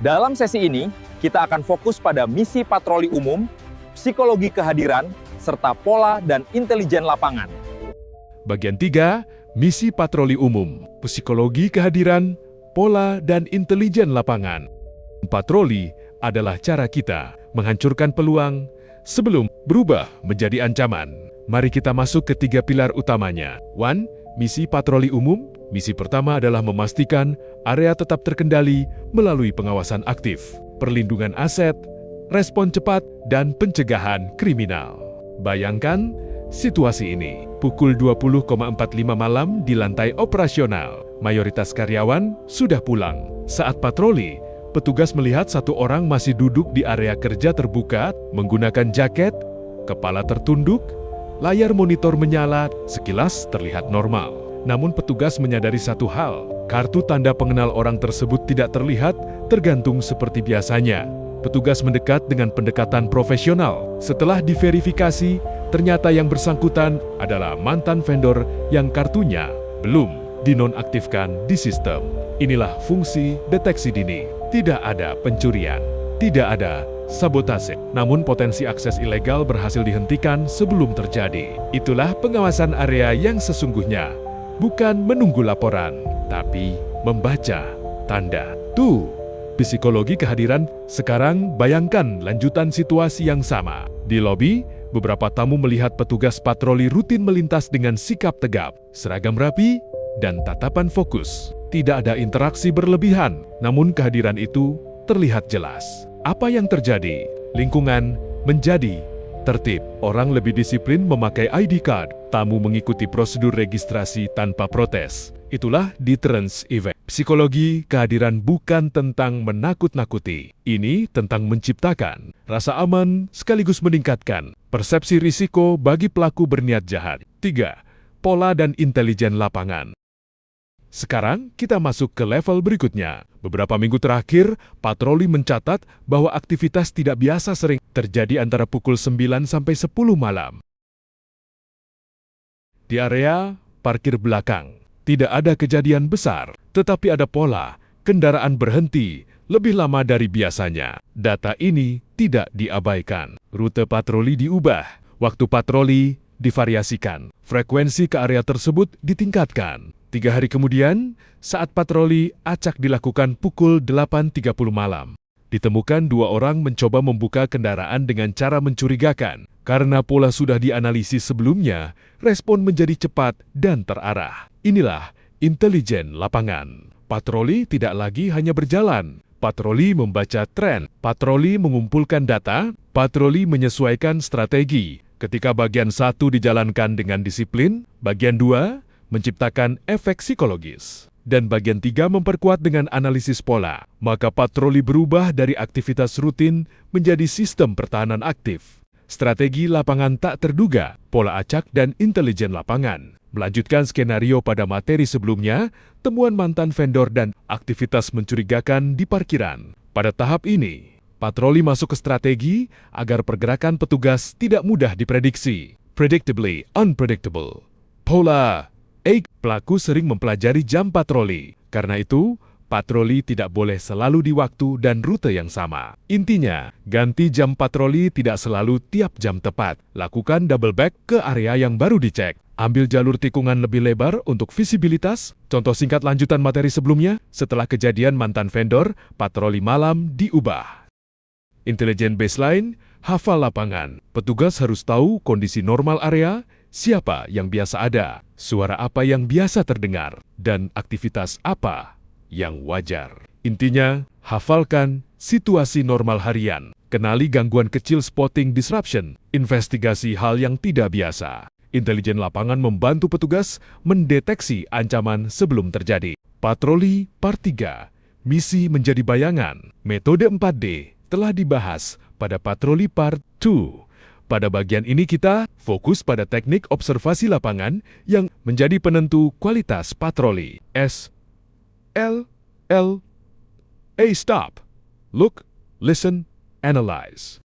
Dalam sesi ini, kita akan fokus pada misi patroli umum, psikologi kehadiran, serta pola dan intelijen lapangan. Bagian 3, misi patroli umum, psikologi kehadiran, pola dan intelijen lapangan. Patroli adalah cara kita menghancurkan peluang sebelum berubah menjadi ancaman. Mari kita masuk ke 3 pilar utamanya. 1. Misi patroli umum. Misi pertama adalah memastikan area tetap terkendali melalui pengawasan aktif, perlindungan aset, respon cepat, dan pencegahan kriminal. Bayangkan situasi ini. Pukul 20.45 malam di lantai operasional. Mayoritas karyawan sudah pulang. Saat patroli, petugas melihat satu orang masih duduk di area kerja terbuka, menggunakan jaket, kepala tertunduk, layar monitor menyala, sekilas terlihat normal. Namun petugas menyadari satu hal, kartu tanda pengenal orang tersebut tidak terlihat, tergantung seperti biasanya. Petugas mendekat dengan pendekatan profesional. Setelah diverifikasi, ternyata yang bersangkutan adalah mantan vendor yang kartunya belum dinonaktifkan di sistem. Inilah fungsi deteksi dini. Tidak ada pencurian, tidak ada sabotase, namun potensi akses ilegal berhasil dihentikan sebelum terjadi. Itulah pengawasan area yang sesungguhnya. Bukan menunggu laporan, tapi membaca tanda. Psikologi kehadiran. Sekarang bayangkan lanjutan situasi yang sama. Di lobi, beberapa tamu melihat petugas patroli rutin melintas dengan sikap tegap, seragam rapi, dan tatapan fokus. Tidak ada interaksi berlebihan, namun kehadiran itu terlihat jelas. Apa yang terjadi? Lingkungan menjadi tertib. Orang lebih disiplin memakai ID card. Tamu mengikuti prosedur registrasi tanpa protes. Itulah deterrence effect. Psikologi kehadiran bukan tentang menakut-nakuti. Ini tentang menciptakan rasa aman sekaligus meningkatkan persepsi risiko bagi pelaku berniat jahat. 3. Pola dan intelijen lapangan. Sekarang kita masuk ke level berikutnya. Beberapa minggu terakhir, patroli mencatat bahwa aktivitas tidak biasa sering terjadi antara pukul 9 sampai 10 malam. Di area parkir belakang, tidak ada kejadian besar, tetapi ada pola, kendaraan berhenti lebih lama dari biasanya. Data ini tidak diabaikan. Rute patroli diubah, waktu patroli divariasikan, frekuensi ke area tersebut ditingkatkan. 3 hari kemudian, saat patroli acak dilakukan pukul 8.30 malam. Ditemukan 2 orang mencoba membuka kendaraan dengan cara mencurigakan. Karena pola sudah dianalisis sebelumnya, respon menjadi cepat dan terarah. Inilah intelijen lapangan. Patroli tidak lagi hanya berjalan. Patroli membaca tren. Patroli mengumpulkan data. Patroli menyesuaikan strategi. Ketika bagian 1 dijalankan dengan disiplin, bagian 2 menciptakan efek psikologis, dan bagian 3 memperkuat dengan analisis pola. Maka patroli berubah dari aktivitas rutin menjadi sistem pertahanan aktif. Strategi lapangan tak terduga, pola acak dan intelijen lapangan. Melanjutkan skenario pada materi sebelumnya, temuan mantan vendor dan aktivitas mencurigakan di parkiran. Pada tahap ini, patroli masuk ke strategi agar pergerakan petugas tidak mudah diprediksi. Predictably unpredictable. Pola pelaku sering mempelajari jam patroli. Karena itu, patroli tidak boleh selalu di waktu dan rute yang sama. Intinya, ganti jam patroli tidak selalu tiap jam tepat. Lakukan double back ke area yang baru dicek. Ambil jalur tikungan lebih lebar untuk visibilitas. Contoh singkat lanjutan materi sebelumnya, setelah kejadian mantan vendor, patroli malam diubah. Intelijen baseline, hafal lapangan. Petugas harus tahu kondisi normal area, siapa yang biasa ada, suara apa yang biasa terdengar, dan aktivitas apa yang wajar. Intinya, hafalkan situasi normal harian, kenali gangguan kecil spotting disruption, investigasi hal yang tidak biasa. Intelijen lapangan membantu petugas mendeteksi ancaman sebelum terjadi. Patroli Part 3, misi menjadi bayangan. Metode 4D telah dibahas pada Patroli Part 2. Pada bagian ini kita fokus pada teknik observasi lapangan yang menjadi penentu kualitas patroli. Stop. Look, listen, analyze.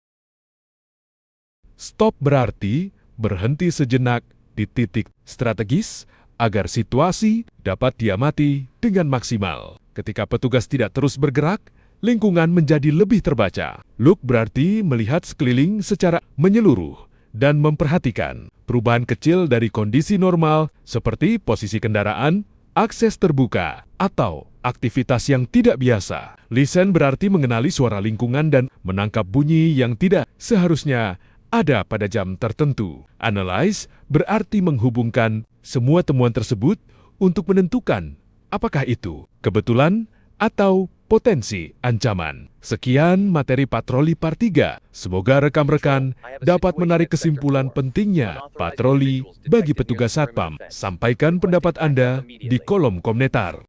Stop berarti berhenti sejenak di titik strategis agar situasi dapat diamati dengan maksimal. Ketika petugas tidak terus bergerak, lingkungan menjadi lebih terbaca. Look berarti melihat sekeliling secara menyeluruh dan memperhatikan perubahan kecil dari kondisi normal seperti posisi kendaraan, akses terbuka, atau aktivitas yang tidak biasa. Listen berarti mengenali suara lingkungan dan menangkap bunyi yang tidak seharusnya ada pada jam tertentu. Analyze berarti menghubungkan semua temuan tersebut untuk menentukan apakah itu kebetulan atau potensi ancaman. Sekian materi patroli Part 3. Semoga rekan-rekan dapat menarik kesimpulan pentingnya patroli bagi petugas Satpam. Sampaikan pendapat Anda di kolom komentar.